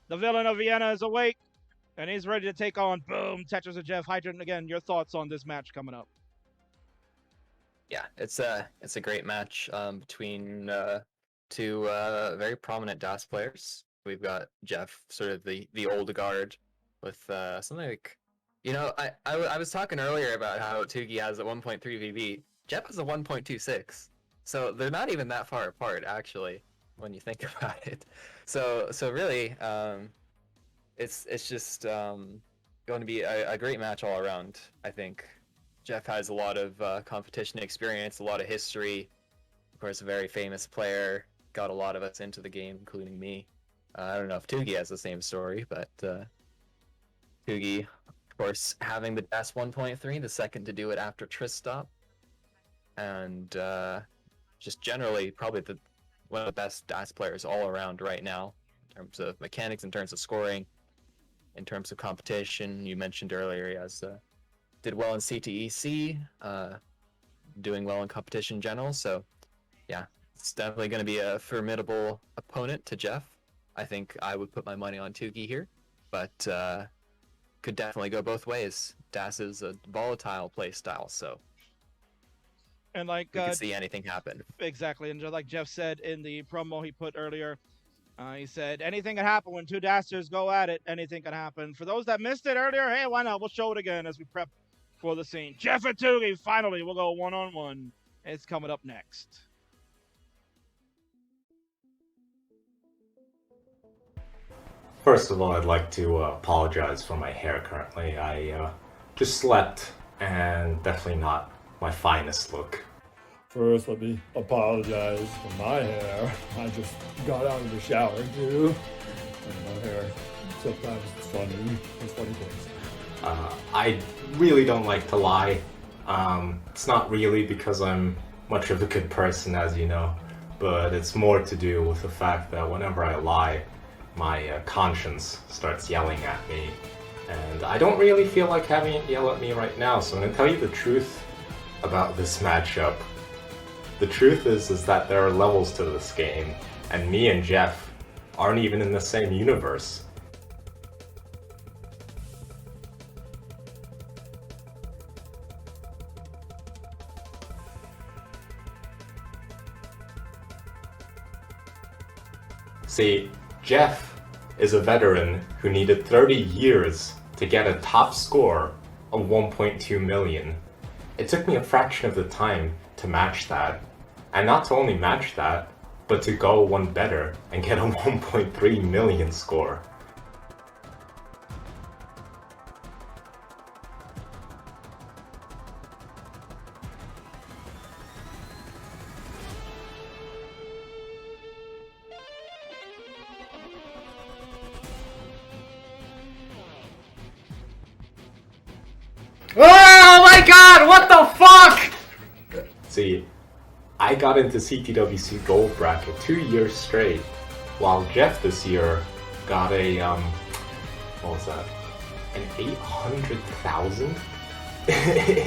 The villain of Vienna is awake, and he's ready to take on, boom, Tetris and Jeff. Hydrant, again, your thoughts on this match coming up? Yeah, it's a great match between two very prominent DAS players. We've got Jeff, sort of the old guard, with something like, I was talking earlier about how Tugi has a 1.3 VB. Jeff has a 1.26, so they're not even that far apart actually when you think about it. So really, it's just going to be a great match all around, I think. Jeff has a lot of competition experience, a lot of history. Of course, a very famous player. Got a lot of us into the game, including me. I don't know if Tugi has the same story, but Tugi, of course, having the DAS 1.3, the second to do it after Tristop, and just generally probably one of the best DAS players all around right now, in terms of mechanics, in terms of scoring, in terms of competition. You mentioned earlier he has did well in CTEC, doing well in competition in general. So, yeah, it's definitely going to be a formidable opponent to Jeff. I think I would put my money on Tugi here, but could definitely go both ways. Das is a volatile play style, so And like we could see anything happen. exactly, and just like Jeff said in the promo he put earlier, he said anything can happen when two Dasters go at it. Anything can happen. For those that missed it earlier, hey, why not? We'll show it again as we prep for the scene. Jeff and Tugi, finally, we'll go one-on-one. It's coming up next. First of all, I'd like to apologize for my hair currently. I just slept and definitely not my finest look. First, let me apologize for my hair. I just got out of the shower too. And my hair, sometimes it's funny. It's funny things. I really don't like to lie. It's not really because I'm much of a good person, as you know, but it's more to do with the fact that whenever I lie, my conscience starts yelling at me, and I don't really feel like having it yell at me right now, so I'm going to tell you the truth about this matchup. The truth is that there are levels to this game, and me and Jeff aren't even in the same universe. See, Jeff is a veteran who needed 30 years to get a top score of 1.2 million. It took me a fraction of the time to match that. And not to only match that, but to go one better and get a 1.3 million score. Oh my god, what the fuck? See, I got into CTWC Gold Bracket 2 years straight, while Jeff this year got a, what was that? An 800,000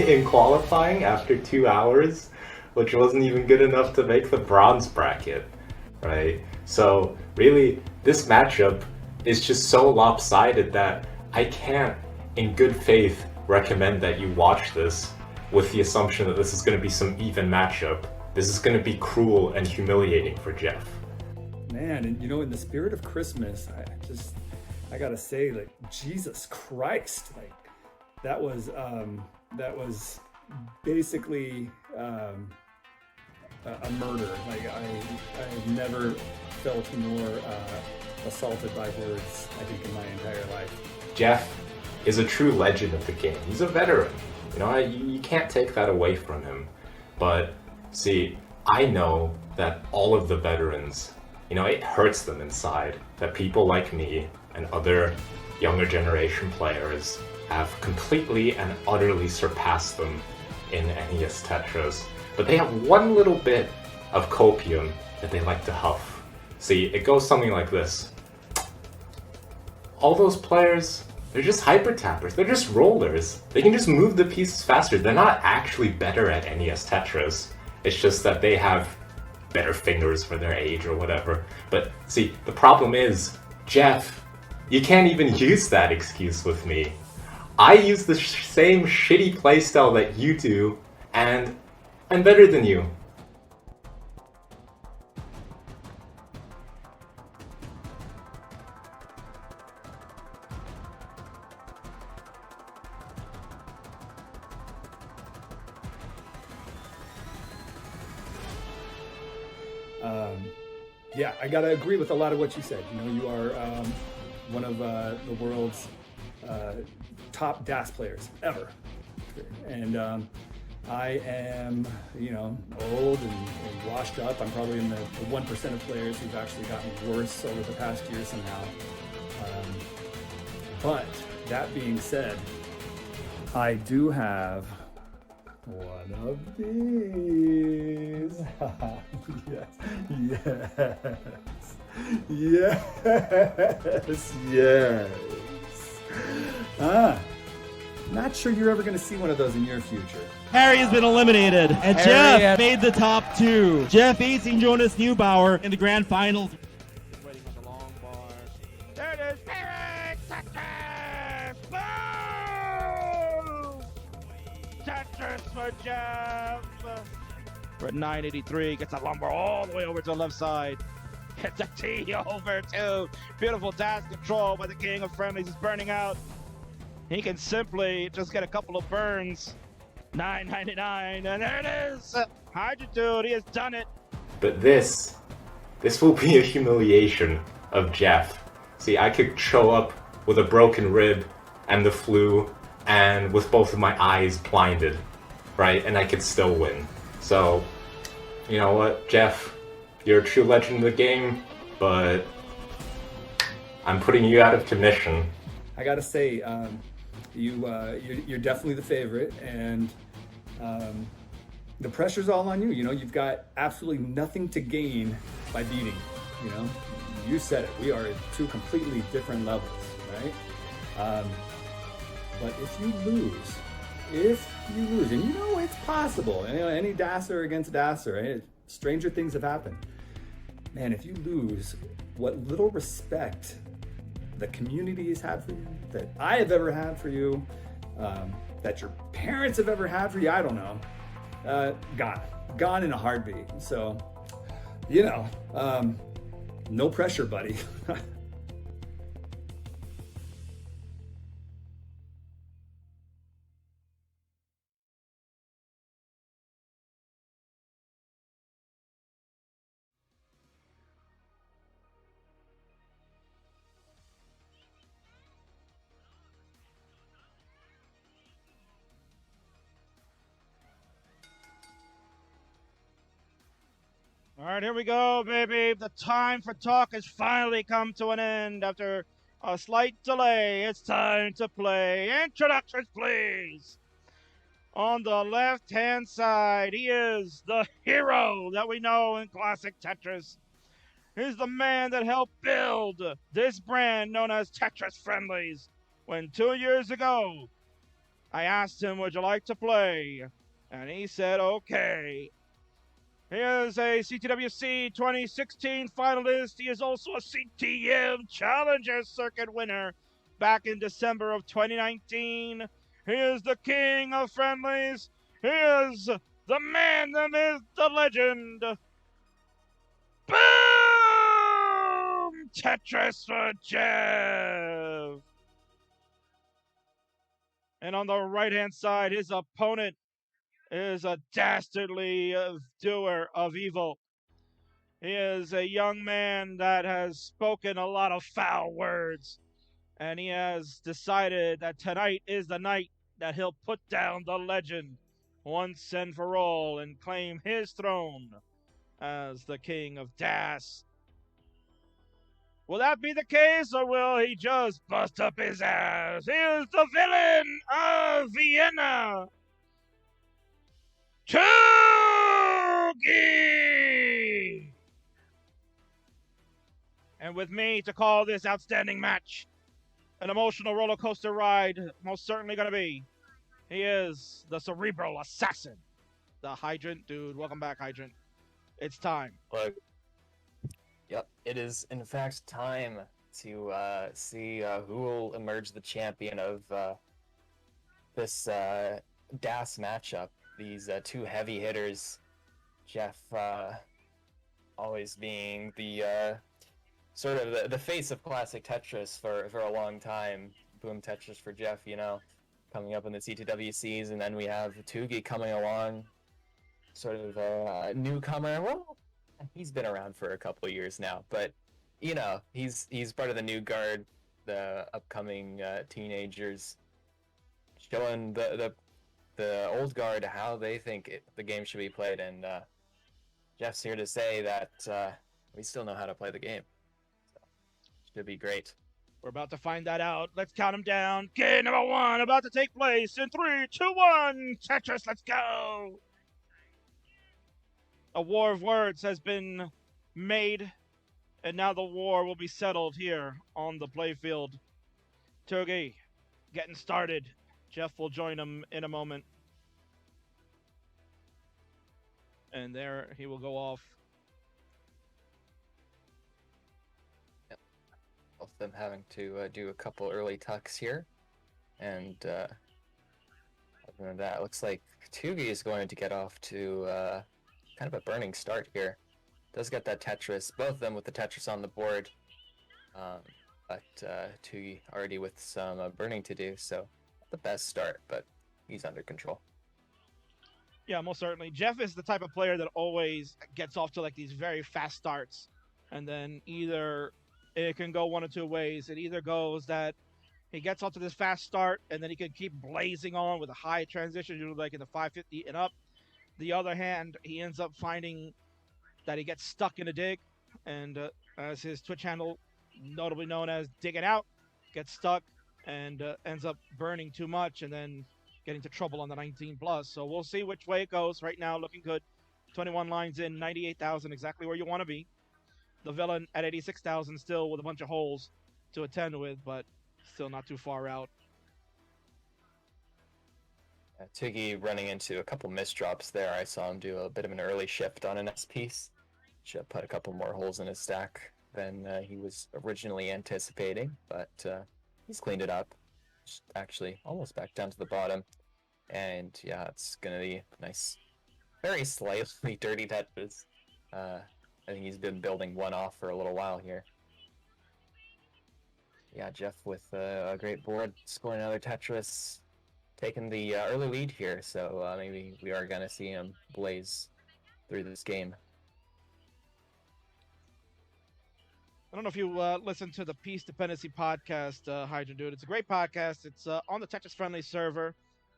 in qualifying after 2 hours, which wasn't even good enough to make the bronze bracket, right? So really, this matchup is just so lopsided that I can't, in good faith, recommend that you watch this with the assumption that this is going to be some even matchup. This is going to be cruel and humiliating for Jeff. Man, and in the spirit of Christmas, I gotta say, like, Jesus Christ, like, that was basically a murder. Like, I have never felt more assaulted by words, I think, in my entire life. Jeff is a true legend of the game. He's a veteran. You can't take that away from him. But see, I know that all of the veterans, it hurts them inside that people like me and other younger generation players have completely and utterly surpassed them in NES Tetris. But they have one little bit of copium that they like to huff. See, it goes something like this. All those players, they're just hyper tappers. They're just rollers. They can just move the pieces faster. They're not actually better at NES Tetris. It's just that they have better fingers for their age or whatever. But see, the problem is, Jeff You can't even use that excuse with me. I use the same shitty playstyle that you do, and I'm better than you. Yeah, I gotta agree with a lot of what you said. You know, you are one of the world's top DAS players ever, and I am, you know, old and washed up. I'm probably in the 1% of players who've actually gotten worse over the past year somehow. But that being said, I do have one of these. Yes. Not sure you're ever going to see one of those in your future. Harry has been eliminated, and Harry Jeff made the top 2. Jeff Easing Jonas Neubauer in the grand finals. Waiting on the long bar. There it is. Eric Tetris! Boom! Tetris for Jeff. For 983, gets a long bar all the way over to the left side. Gets a T over too. Beautiful task control by the king of friendlies. He's burning out. He can simply just get a couple of burns. 999, and there it is. Hydra Dude, he has done it. But this will be a humiliation of Jeff. See, I could show up with a broken rib and the flu and with both of my eyes blinded, right? And I could still win. So, you know what, Jeff? You're a true legend of the game, but I'm putting you out of commission. I gotta say, you're definitely the favorite, and the pressure's all on you. You know, you've got absolutely nothing to gain by beating. You know, you said it. We are at 2 completely different levels, right? But if you lose, and you know it's possible. You know, any dasser against dasser, right? Stranger things have happened. Man, if you lose, what little respect the community has had for you, that I have ever had for you, that your parents have ever had for you, I don't know, gone in a heartbeat. So, you know, no pressure, buddy. All right, here we go, baby. The time for talk has finally come to an end after a slight delay. It's time to play. Introductions, please. On the left-hand side, he is the hero that we know in classic Tetris. He's the man that helped build this brand known as Tetris Friendlies. When 2 years ago, I asked him, would you like to play? And he said, okay. He is a CTWC 2016 finalist. He is also a CTM Challenger Circuit winner back in December of 2019. He is the king of friendlies. He is the man, the myth, the legend. Boom! Tetris for Jeff. And on the right-hand side, his opponent is a dastardly doer of evil. He is a young man that has spoken a lot of foul words, and he has decided that tonight is the night that he'll put down the legend once and for all and claim his throne as the king of DAS. Will that be the case, or will he just bust up his ass? He is the villain of Vienna, Tugi! And with me to call this outstanding match, an emotional roller coaster ride, most certainly going to be, he is the cerebral assassin, the Hydrant Dude. Welcome back, Hydrant. It's time. Look, yep, it is in fact time to see who will emerge the champion of this DAS matchup. These two heavy hitters, Jeff always being the sort of the face of classic Tetris for a long time. Boom Tetris for Jeff, coming up in the C2WCs, and then we have Tugi coming along, sort of a newcomer. Well, he's been around for a couple of years now, but he's part of the new guard, the upcoming teenagers, showing the old guard how they think the game should be played, and Jeff's here to say that we still know how to play the game. So, should be great. We're about to find that out. Let's count them down. Game number 1 about to take place in 3, 2, 1. Tetris, let's go. A war of words has been made, and now the war will be settled here on the playfield. Tugi getting started. Jeff will join him in a moment. And there he will go off. Both of them having to do a couple early tucks here. And other than that, it looks like Tugi is going to get off to kind of a burning start here. Does get that Tetris, both of them with the Tetris on the board. But Tugi already with some burning to do, so not the best start, but he's under control. Yeah, most certainly. Jeff is the type of player that always gets off to like these very fast starts. And then either it can go one of two ways. It either goes that he gets off to this fast start and then he can keep blazing on with a high transition, usually like in the 550 and up. The other hand, he ends up finding that he gets stuck in a dig, and as his Twitch handle, notably known as Digging Out, gets stuck and ends up burning too much and then getting into trouble on the 19 plus. So we'll see which way it goes. Right now, looking good. 21 lines in, 98,000, exactly where you want to be. The villain at 86,000, still with a bunch of holes to attend with, but still not too far out. Tugi running into a couple misdrops there. I saw him do a bit of an early shift on an S piece. Should have put a couple more holes in his stack than he was originally anticipating, but he's cleaned it up. Just actually almost back down to the bottom. And yeah, it's going to be nice, very slightly dirty Tetris. I think he's been building one off for a little while here. Yeah, Jeff with a great board, scoring another Tetris, taking the early lead here, so maybe we are going to see him blaze through this game. I don't know if you listen to the Peace Dependency podcast, Hydra Dude. It's a great podcast. It's on the Tetris Friendly server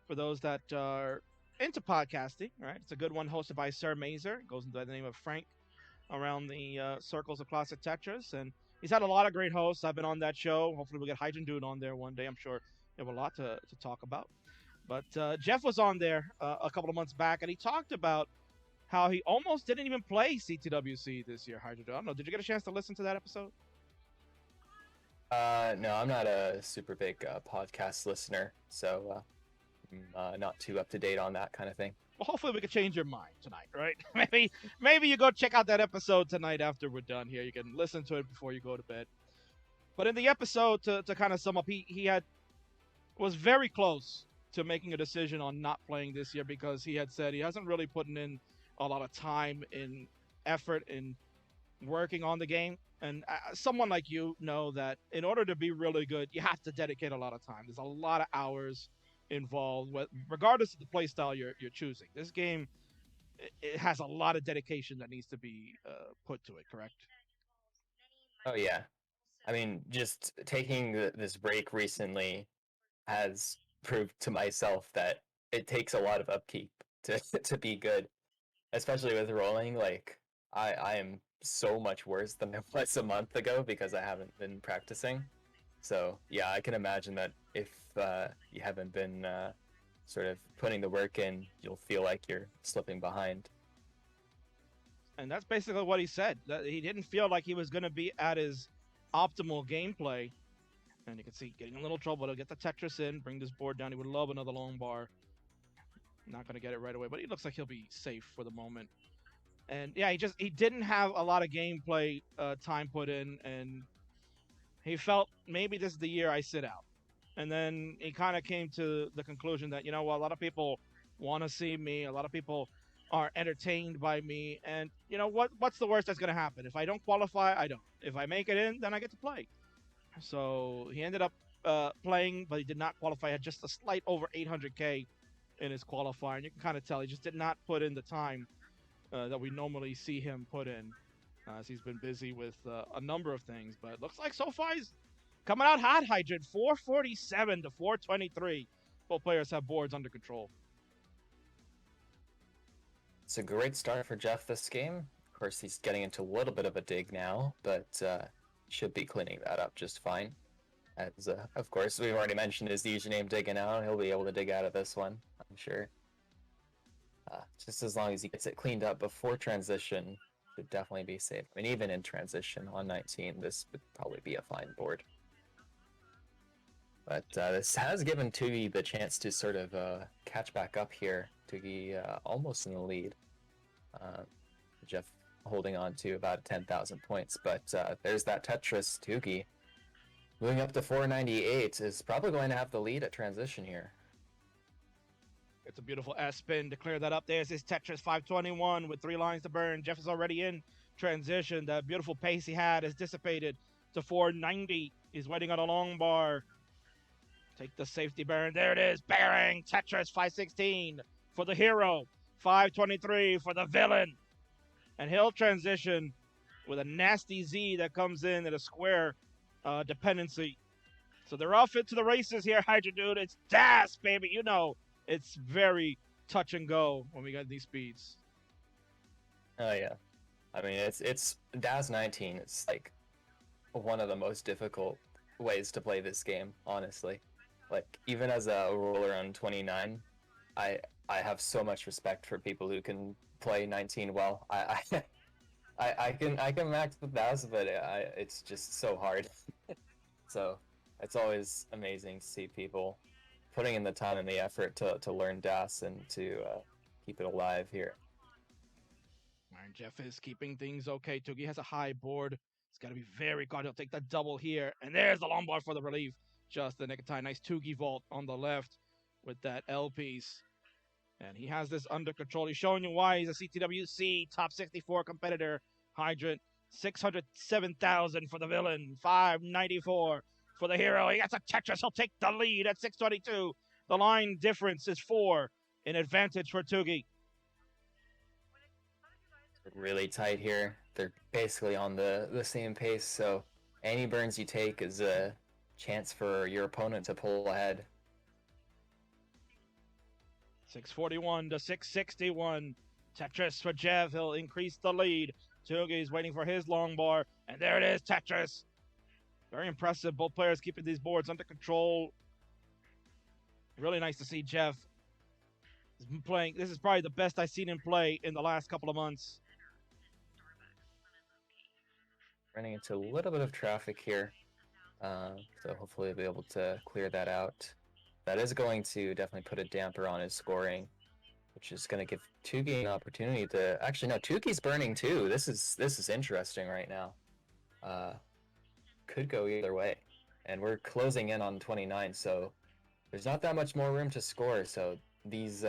for those that are into podcasting, right? It's a good one hosted by Sir Mazer. It goes by the name of Frank around the circles of classic Tetris. And he's had a lot of great hosts. I've been on that show. Hopefully we'll get Hydra Dude on there one day. I'm sure we have a lot to talk about. But Jeff was on there a couple of months back, and he talked about how he almost didn't even play C2WC this year, Hydra Dude. I don't know. Did you get a chance to listen to that episode? No, I'm not a super big podcast listener, so I'm not too up to date on that kind of thing. Well, hopefully we can change your mind tonight, right? maybe you go check out that episode tonight after we're done here. You can listen to it before you go to bed. But in the episode, to kind of sum up, he was very close to making a decision on not playing this year because he had said he hasn't really put in a lot of time and effort in working on the game. And someone like you know that in order to be really good, you have to dedicate a lot of time. There's a lot of hours involved, regardless of the play style you're choosing. This game, it has a lot of dedication that needs to be put to it, correct? Oh, yeah. I mean, just taking this break recently has proved to myself that it takes a lot of upkeep to be good, especially with rolling. Like, I am so much worse than I was a month ago because I haven't been practicing. So yeah, I can imagine that if you haven't been sort of putting the work in, you'll feel like you're slipping behind. And that's basically what he said, that he didn't feel like he was going to be at his optimal gameplay. And you can see getting in a little trouble to get the Tetris in, bring this board down. He would love another long bar. Not going to get it right away, but he looks like he'll be safe for the moment. And yeah, he didn't have a lot of gameplay time put in, and he felt maybe this is the year I sit out. And then he kind of came to the conclusion that, you know what, a lot of people want to see me. A lot of people are entertained by me. And you know what's the worst that's going to happen? If I don't qualify, I don't. If I make it in, then I get to play. So he ended up playing, but he did not qualify. He had just a slight over 800K in his qualifier. And you can kind of tell he just did not put in the time that we normally see him put in, as he's been busy with a number of things. But it looks like so far he's coming out hot, Hydrant. 447 to 423. Both players have boards under control. It's a great start for Jeff this game. Of course, he's getting into a little bit of a dig now, but should be cleaning that up just fine. As of course, we've already mentioned his username digging out. He'll be able to dig out of this one, I'm sure. Just as long as he gets it cleaned up before transition, should definitely be safe. I mean, even in transition on 19, this would probably be a fine board. But this has given Tugi the chance to sort of catch back up here. Tugi almost in the lead. Jeff holding on to about 10,000 points. But there's that Tetris. Tugi moving up to 498 is probably going to have the lead at transition here. It's a beautiful S-spin to clear that up. There's his Tetris 521 with 3 lines to burn. Jeff is already in transition. That beautiful pace he had has dissipated to 490. He's waiting on a long bar. Take the safety burn. There it is. Bang! Tetris 516 for the hero. 523 for the villain. And he'll transition with a nasty Z that comes in at a square dependency. So they're off into the races here, Hydra Dude. It's Das, baby. You know, it's very touch and go when we got these speeds. Oh yeah, I mean it's DAS 19. It's like one of the most difficult ways to play this game, honestly. Like even as a roller on 29, I have so much respect for people who can play 19 well. I can max with DAS, but it's just so hard. So it's always amazing to see people putting in the time and the effort to learn DAS and to keep it alive here. All right, Jeff is keeping things okay. Tugi has a high board. He's got to be very guarded. He'll take the double here. And there's the long bar for the relief. Just the nick of time. Nice Tugi vault on the left with that L piece. And he has this under control. He's showing you why he's a CTWC top 64 competitor. Hydrant, 607,000 for the villain. 594 for the hero. He gets a Tetris. He'll take the lead at 622. The line difference is 4 in advantage for Tugi. Really tight here. They're basically on the same pace, so any burns you take is a chance for your opponent to pull ahead. 641 to 661. Tetris for Jeff. He'll increase the lead. Tugi's waiting for his long bar. And there it is, Tetris. Very impressive. Both players keeping these boards under control. Really nice to see Jeff playing. This is probably the best I've seen him play in the last couple of months. Running into a little bit of traffic here. So hopefully we'll be able to clear that out. That is going to definitely put a damper on his scoring, which is going to give Tugi an opportunity to... Actually, no, Tugi's burning too. This is interesting right now. Could go either way. And we're closing in on 29, so there's not that much more room to score. So these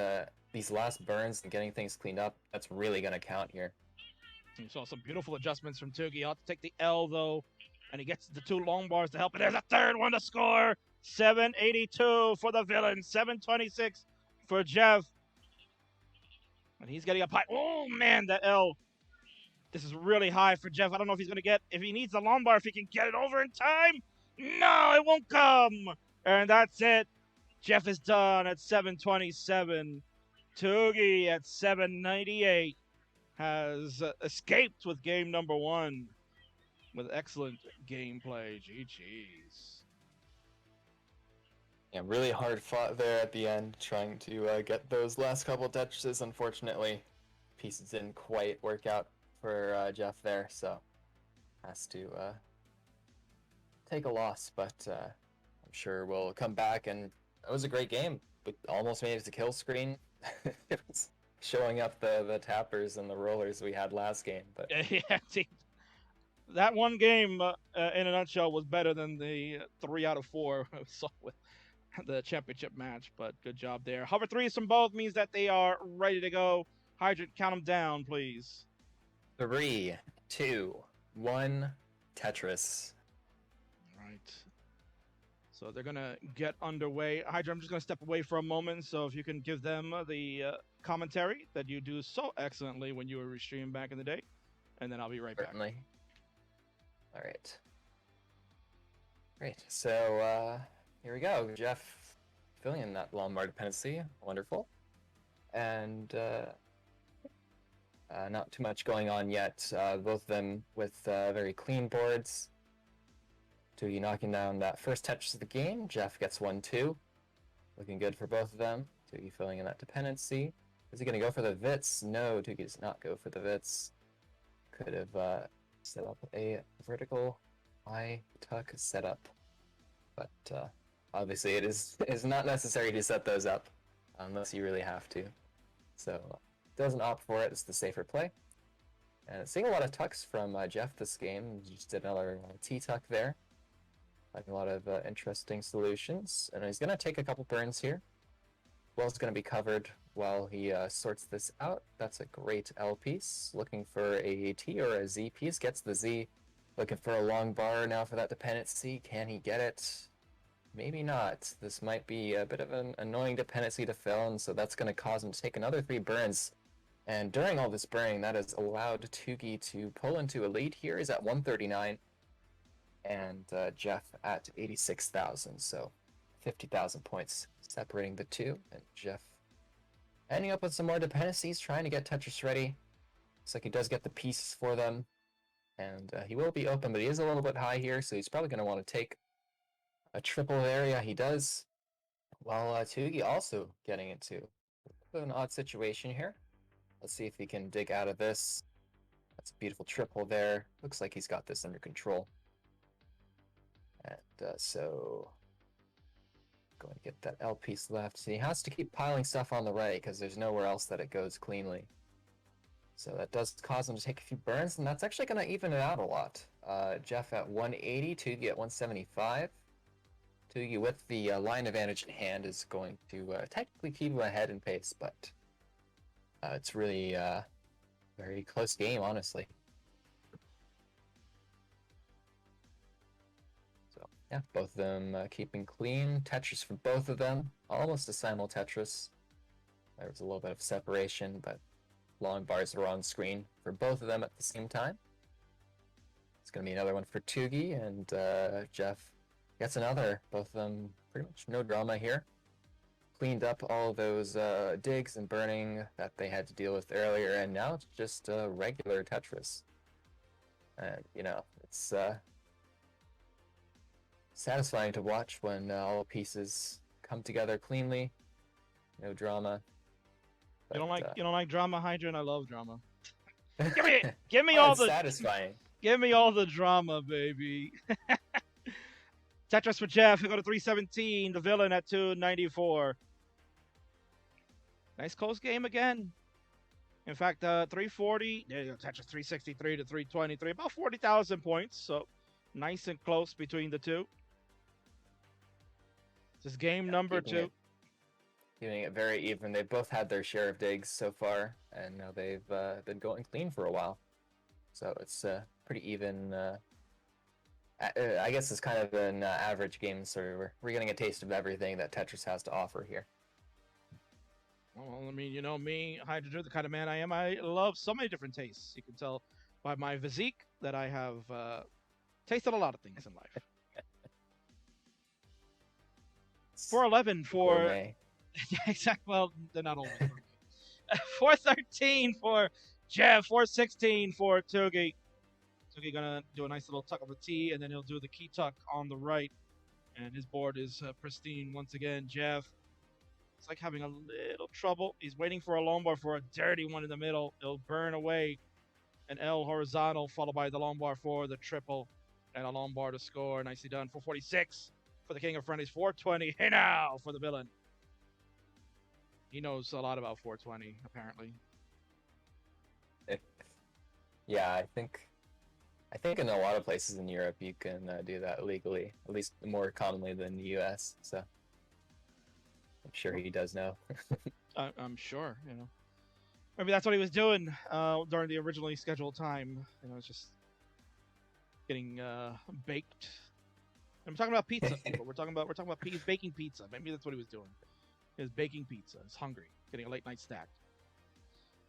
last burns and getting things cleaned up, that's really going to count here. You saw some beautiful adjustments from Tugi. He'll have to take the L, though, and he gets the 2 long bars to help. And there's a third one to score. 782 for the villain. 726 for Jeff. And he's getting up high. Oh, man, that L. This is really high for Jeff. I don't know if he's going to get, if he needs the long bar, if he can get it over in time. No, it won't come. And that's it. Jeff is done at 727. Tugi at 798 has escaped with game number 1 with excellent gameplay. GG's. Yeah, really hard fought there at the end, trying to get those last couple touches. Unfortunately, pieces didn't quite work out for Jeff there, so has to take a loss. But I'm sure we'll come back, and it was a great game. But almost made it to kill screen. It was showing up the tappers and the rollers we had last game, but Yeah, that one game, in a nutshell, was better than the 3 out of 4 we saw with the championship match. But good job there. Hover threes from both means that they are ready to go. Hydrant, count them down, please. 3, 2, 1. Tetris. Right. So they're gonna get underway. Hydra, I'm just gonna step away for a moment. So if you can give them the commentary that you do so excellently when you were restreaming back in the day, and then I'll be right back. Certainly. All right. Great. So here we go. Jeff filling in that Lombard dependency. Wonderful. And not too much going on yet. Both of them with very clean boards. Tugi knocking down that first Tetris of the game. Jeff gets 1-2. Looking good for both of them. Tugi filling in that dependency. Is he going to go for the Vits? No, Tugi does not go for the Vits. Could have set up a vertical high tuck setup. But obviously it is not necessary to set those up unless you really have to. So doesn't opt for it. It's the safer play. And seeing a lot of tucks from Jeff this game. Just did another T-tuck there. Finding a lot of interesting solutions. And he's going to take a couple burns here. Well's going to be covered while he sorts this out. That's a great L piece. Looking for a T or a Z piece. Gets the Z. Looking for a long bar now for that dependency. Can he get it? Maybe not. This might be a bit of an annoying dependency to fill, and so that's going to cause him to take another 3 burns. And during all this burning, that has allowed Tugi to pull into a lead here. He's at 139. And Jeff at 86,000, so 50,000 points separating the two. And Jeff ending up with some more dependencies, trying to get Tetris ready. Looks like he does get the pieces for them. And he will be open, but he is a little bit high here, so he's probably going to want to take a triple there. Yeah, he does. While Tugi also getting into an odd situation here. Let's see if he can dig out of this. That's a beautiful triple there. Looks like he's got this under control. And so going to get that L piece left. So he has to keep piling stuff on the right because there's nowhere else that it goes cleanly. So that does cause him to take a few burns, and that's actually going to even it out a lot. Jeff at 180, Tugi at 175. Tugi with the line advantage in hand is going to technically keep him ahead in pace, but it's really a very close game, honestly. Yeah, both of them keeping clean. Tetris for both of them. Almost a simul Tetris. There was a little bit of separation, but long bars were on screen for both of them at the same time. It's going to be another one for Tugi, and Jeff gets another. Both of them pretty much no drama here. Cleaned up all those digs and burning that they had to deal with earlier, and now it's just a regular Tetris. And, you know, it's satisfying to watch when all pieces come together cleanly, no drama. But, you don't like drama, Hydra? I love drama. give me all the satisfying. Give me all the drama, baby. Tetris for Jeff. We go to 317. The villain at 294. Nice close game again. In fact, 340. There you go. Tetris 363 to 323. About 40,000 points. So nice and close between the two. This is game number 2. Keeping it very even. They've both had their share of digs so far, and now they've been going clean for a while. So it's pretty even. I guess it's kind of an average game, so we're getting a taste of everything that Tetris has to offer here. Well, I mean, you know me, Hydra, the kind of man I am. I love so many different tastes. You can tell by my physique that I have tasted a lot of things in life. 411 for yeah, exactly. Well, they're not always. 413 for Jeff. 416 for Tugi. Tugi gonna do a nice little tuck of a T, and then he'll do the key tuck on the right, and his board is pristine once again. Jeff, it's like having a little trouble. He's waiting for a long bar for a dirty one in the middle. It'll burn away. An L horizontal followed by the long bar for the triple, and a long bar to score. Nicely done. 446 for the king of friendlies. 420. Hey now for the villain. He knows a lot about 420 apparently. Yeah, I think I think in a lot of places in Europe you can do that legally, at least more commonly than the U.S. So I'm sure he does know. I'm sure, Maybe that's what he was doing during the originally scheduled time. It's just getting baked. I'm talking about pizza. People. We're talking about he's baking pizza. Maybe that's what he was doing. He was baking pizza. He's hungry, getting a late night snack.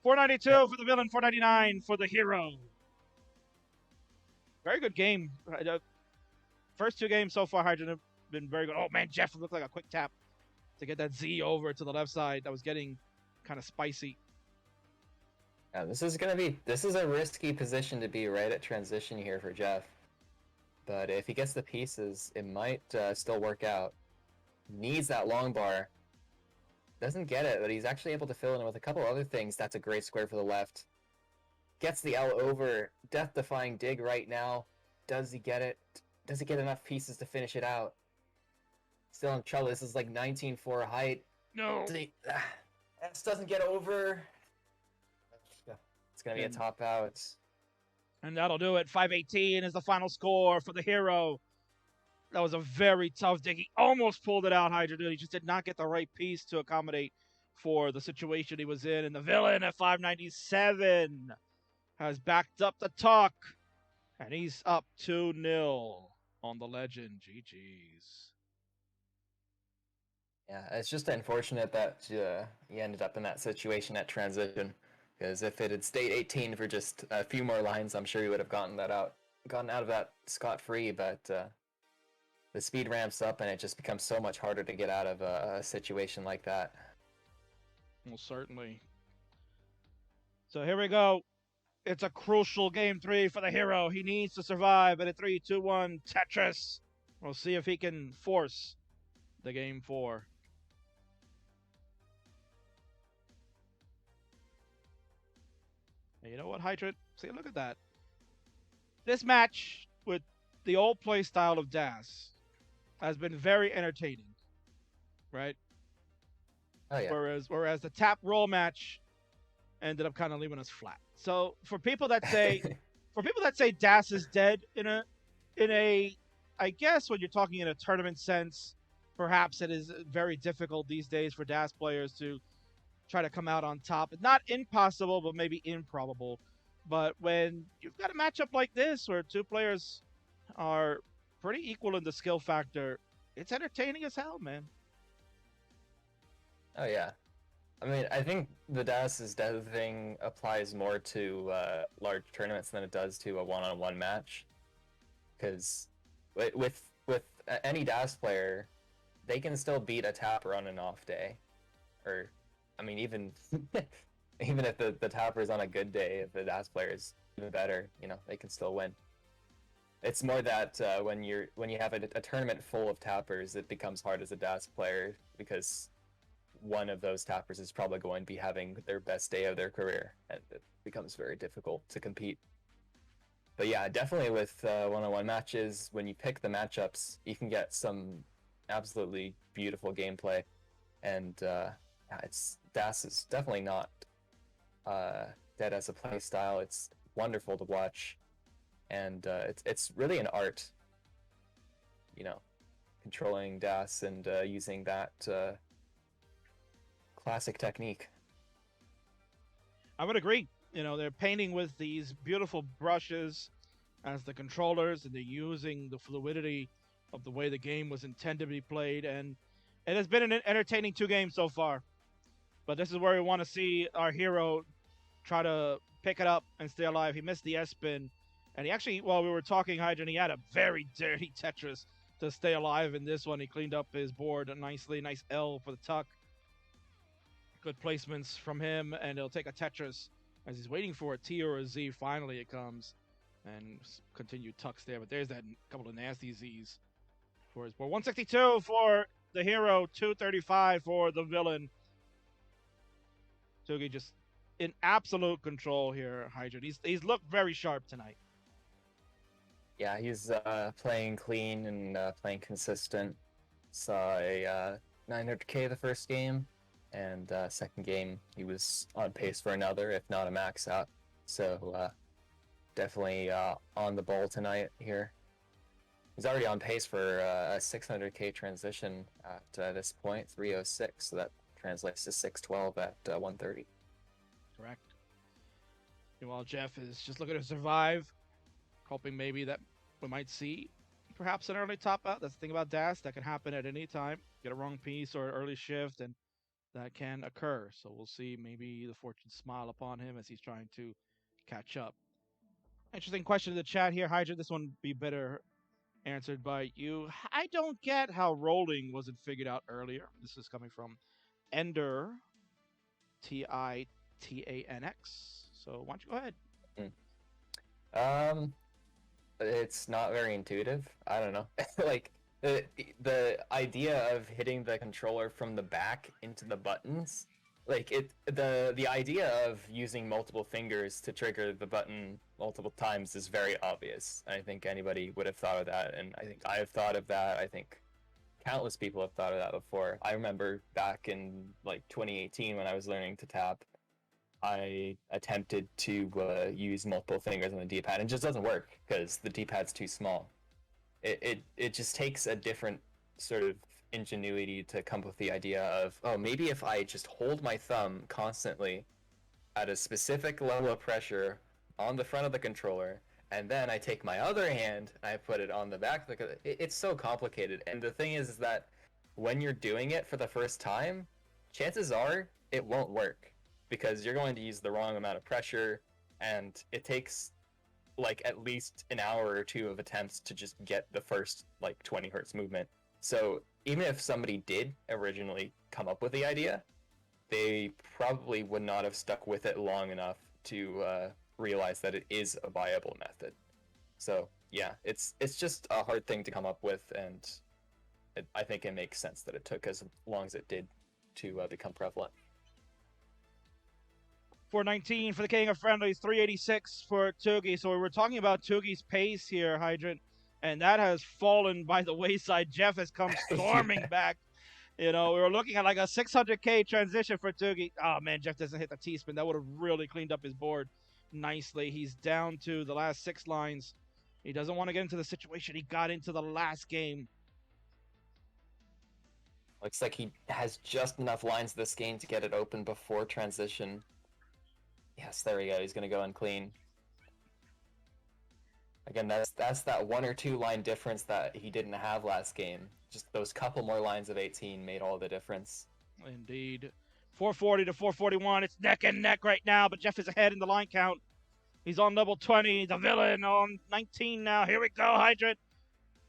492 for the villain, 499 for the hero. Very good game. First two games so far, Hydrogen have been very good. Oh man, Jeff looked like a quick tap to get that Z over to the left side. That was getting kind of spicy. Yeah, this is a risky position to be right at transition here for Jeff. But if he gets the pieces, it might still work out. Needs that long bar. Doesn't get it, but he's actually able to fill in with a couple other things. That's a great square for the left. Gets the L over. Death-defying dig right now. Does he get it? Does he get enough pieces to finish it out? Still in trouble. This is like 19-4 height. No. S doesn't get over. It's going to be a top out. And that'll do it. 518 is the final score for the hero. That was a very tough dig. He almost pulled it out, Hydra. He just did not get the right piece to accommodate for the situation he was in. And the villain at 597 has backed up the tuck. And he's up 2-0 on the legend. GG's. Yeah, it's just unfortunate that he ended up in that situation at transition. Because if it had stayed 18 for just a few more lines, I'm sure he would have gotten out of that scot-free. But the speed ramps up, and it just becomes so much harder to get out of a situation like that. Well, certainly. So here we go. It's a crucial game 3 for the hero. He needs to survive at a 3-2-1 Tetris. We'll see if he can force the game 4. And you know what, Hydra? See, look at that. This match with the old play style of Das has been very entertaining, right? Oh yeah. Whereas the tap roll match ended up kind of leaving us flat. So for people that say Das is dead in a I guess when you're talking in a tournament sense, perhaps it is very difficult these days for Das players to try to come out on top. Not impossible, but maybe improbable. But when you've got a matchup like this where two players are pretty equal in the skill factor, it's entertaining as hell, man. Oh yeah. I mean, I think the Das is dead thing applies more to large tournaments than it does to a one-on-one match. Because with any Das player, they can still beat a tapper on an off day. Or, I mean, even even if the tapper's on a good day, if the Das player is even better, they can still win. It's more that when you have a tournament full of tappers, it becomes hard as a Das player because one of those tappers is probably going to be having their best day of their career, and it becomes very difficult to compete. But yeah, definitely with one-on-one matches, when you pick the matchups, you can get some absolutely beautiful gameplay, and Das is definitely not dead as a play style. It's wonderful to watch, and it's really an art, controlling Das and using that classic technique. I would agree. They're painting with these beautiful brushes as the controllers, and they're using the fluidity of the way the game was intended to be played. And it has been an entertaining 2 games so far. But this is where we want to see our hero try to pick it up and stay alive. He missed the S-spin. And he actually, while we were talking, Hydra, he had a very dirty Tetris to stay alive in this one. He cleaned up his board nicely. Nice L for the tuck. Good placements from him, and he'll take a Tetris as he's waiting for a T or a Z. Finally, it comes, and continued tucks there. But there's that couple of nasty Z's for his board. 162 for the hero, 235 for the villain. Tugi just in absolute control here, Hydra. He's looked very sharp tonight. Yeah, he's playing clean and playing consistent. Saw a 900k the first game. And second game, he was on pace for another, if not a max out. So definitely on the ball tonight here. He's already on pace for a 600k transition at this point, 306. So that translates to 612 at 130. Correct. Meanwhile, Jeff is just looking to survive, hoping maybe that we might see perhaps an early top out. That's the thing about Das. That can happen at any time. Get a wrong piece or an early shift, and that can occur. So we'll see maybe the fortune smile upon him as he's trying to catch up. Interesting question in the chat here, Hydra. This one be better answered by you. I don't get how rolling wasn't figured out earlier. This is coming from Ender, Titanx. So why don't you go ahead? It's not very intuitive. I don't know. Like the idea of hitting the controller from the back into the buttons, like the idea of using multiple fingers to trigger the button multiple times is very obvious. I think anybody would have thought of that, and I think I have thought of that. I think countless people have thought of that before. I remember back in like 2018 when I was learning to tap, I attempted to use multiple fingers on the D-pad, and it just doesn't work because the D-pad's too small. It just takes a different sort of ingenuity to come up with the idea of, oh, maybe if I just hold my thumb constantly at a specific level of pressure on the front of the controller, and then I take my other hand and I put it on the back. It's so complicated, and the thing is that when you're doing it for the first time, chances are it won't work because you're going to use the wrong amount of pressure, and it takes like at least an hour or two of attempts to just get the first like 20 hertz movement. So even if somebody did originally come up with the idea, they probably would not have stuck with it long enough to realize that it is a viable method. So yeah, it's just a hard thing to come up with, and I think it makes sense that it took as long as it did to become prevalent. 419 for the king of friendlies, 386 for Tugi. So we were talking about Tugi's pace here, Hydrant, and that has fallen by the wayside. Jeff has come storming back. You know, we were looking at like a 600k transition for Tugi. Oh man, Jeff doesn't hit the T-spin. That would have really cleaned up his board nicely. He's down to the last 6 lines. He doesn't want to get into the situation he got into the last game. Looks like he has just enough lines this game to get it open before transition. Yes, there we go. He's going to go in clean. Again, that's that 1 or 2 line difference that he didn't have last game. Just those couple more lines of 18 made all the difference. Indeed. 440 to 441. It's neck and neck right now, but Jeff is ahead in the line count. He's on level 20. The villain on 19 now. Here we go, Hydrant.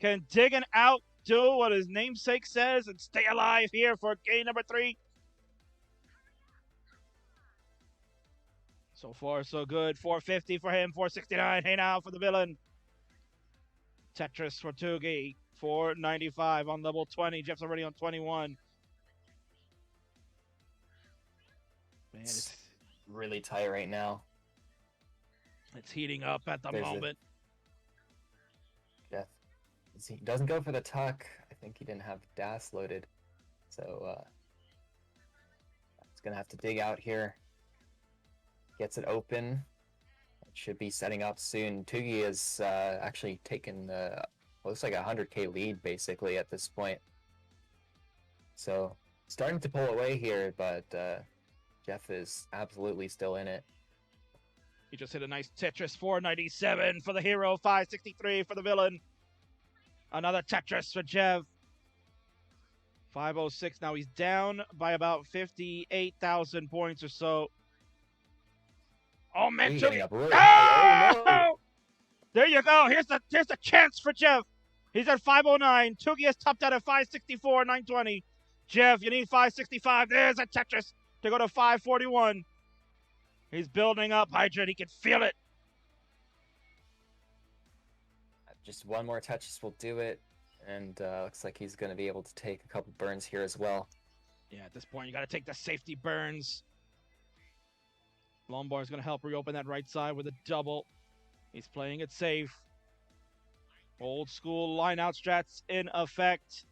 Can dig and outdo what his namesake says and stay alive here for game number 3. So far, so good. 450 for him, 469. Hey now for the villain. Tetris for Tugi, 495 on level 20. Jeff's already on 21. Man, It's really tight right now. it's heating up at the moment. Jeff, he doesn't go for the tuck. I think he didn't have DAS loaded. So he's going to have to dig out here. Gets it open. It should be setting up soon. Tugi has actually taken looks like a 100k lead basically at this point. So starting to pull away here, but Jeff is absolutely still in it. He just hit a nice Tetris, 497 for the hero, 563 for the villain. Another Tetris for Jeff. 506. Now he's down by about 58,000 points or so. Oh man, Tugi. Oh, no. There you go. Here's the chance for Jeff. He's at 509. Tugi has topped out at 564, 920. Jeff, you need 565. There's a Tetris to go to 541. He's building up, Hydrant. He can feel it. Just one more Tetris will do it, and looks like he's going to be able to take a couple burns here as well. Yeah, at this point, you got to take the safety burns. Lombard is going to help reopen that right side with a double. He's playing it safe. Old school line out strats in effect.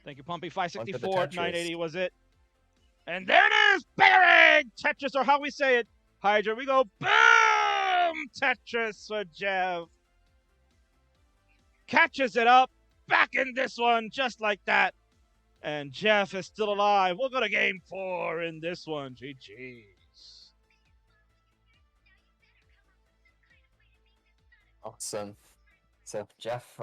Thank you, Pumpy. 564, 980 was it. And there it is! Bang! Tetris, or how we say it. Hydra. We go boom! Tetris for Jeff. Catches it up. Back in this one, just like that. And Jeff is still alive. We'll go to game 4 in this one. GG's. Awesome. So Jeff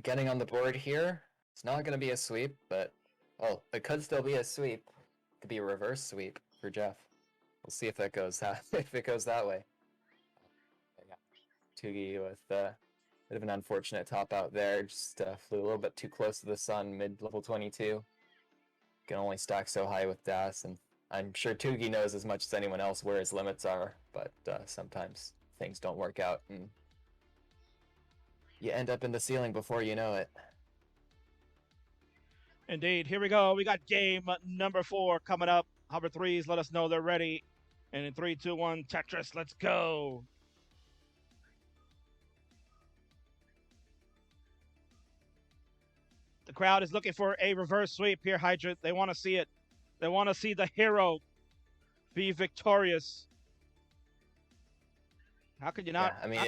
getting on the board here. It's not going to be a sweep, but well, it could still be a sweep. It could be a reverse sweep for Jeff. We'll see if that goes if it goes that way. Yeah. Tugi with a bit of an unfortunate top out there. Just flew a little bit too close to the sun mid level 22. Can only stack so high with Das, and I'm sure Tugi knows as much as anyone else where his limits are, but sometimes things don't work out and you end up in the ceiling before you know it. Indeed. Here we go. We got game number 4 coming up. Hover 3s, let us know they're ready. And in 3, 2, 1, Tetris, let's go. The crowd is looking for a reverse sweep here, Hydra. They want to see it. They want to see the hero be victorious. How could you not? Yeah, I mean,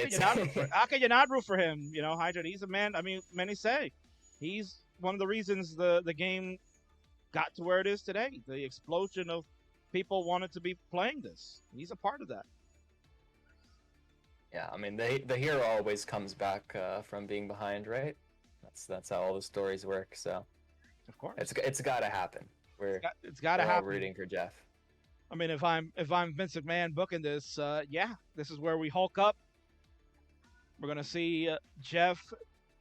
how could you not root for him? You know, Hydra. He's a man. I mean, many say he's one of the reasons the game got to where it is today. The explosion of people wanted to be playing this. He's a part of that. Yeah, I mean, the hero always comes back from being behind, right? That's how all the stories work. So, of course, it's got to happen. It's got to happen. Rooting for Jeff. I mean, if I'm Vince McMahon booking this, yeah, this is where we Hulk up. We're gonna see Jeff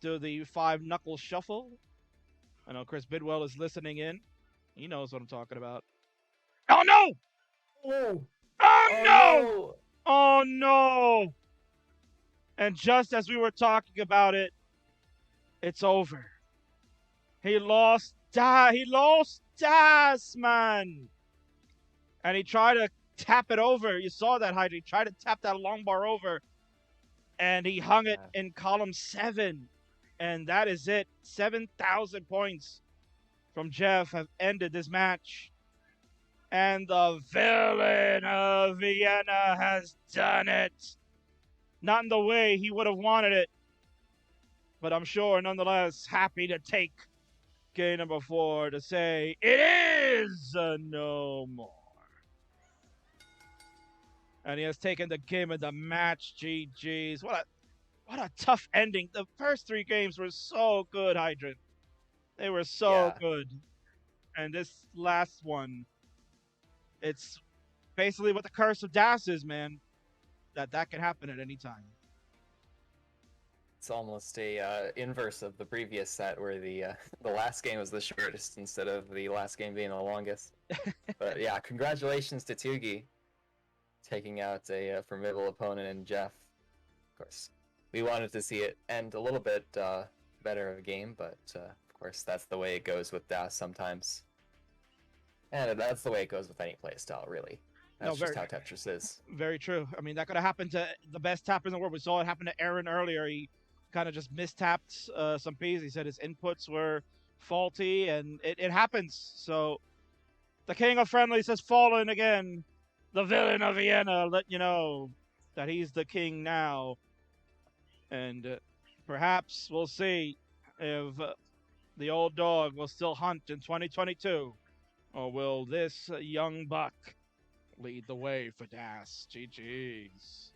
do the 5-knuckle shuffle. I know Chris Bidwell is listening in. He knows what I'm talking about. Oh no! Oh no! Oh no! And just as we were talking about it, it's over. He lost Das, man. And he tried to tap it over. You saw that, Hydra. He tried to tap that long bar over. And he hung it in column 7. And that is it. 7,000 points from Jeff have ended this match. And the Villain of Vienna has done it. Not in the way he would have wanted it. But I'm sure, nonetheless, happy to take game number 4 to say it is no more. And he has taken the game of the match. GG's. What a tough ending. The first 3 games were so good, Hydrant. They were so good. And this last one, it's basically what the curse of Das is, man. That can happen at any time. It's almost a inverse of the previous set where the last game was the shortest instead of the last game being the longest. But yeah, congratulations to Tugi taking out a formidable opponent in Jeff. Of course, we wanted to see it end a little bit better of a game, but of course that's the way it goes with Das sometimes. And that's the way it goes with any playstyle, really. That's just how Tetris is. Very true. I mean, that could have happened to the best tapper in the world. We saw it happen to Aaron earlier. He kind of just mistapped some pieces. He said his inputs were faulty, and it happens. So the king of friendlies has fallen again. The Villain of Vienna let you know that he's the king now. And perhaps we'll see if the old dog will still hunt in 2022, or will this young buck lead the way for Das? GG's.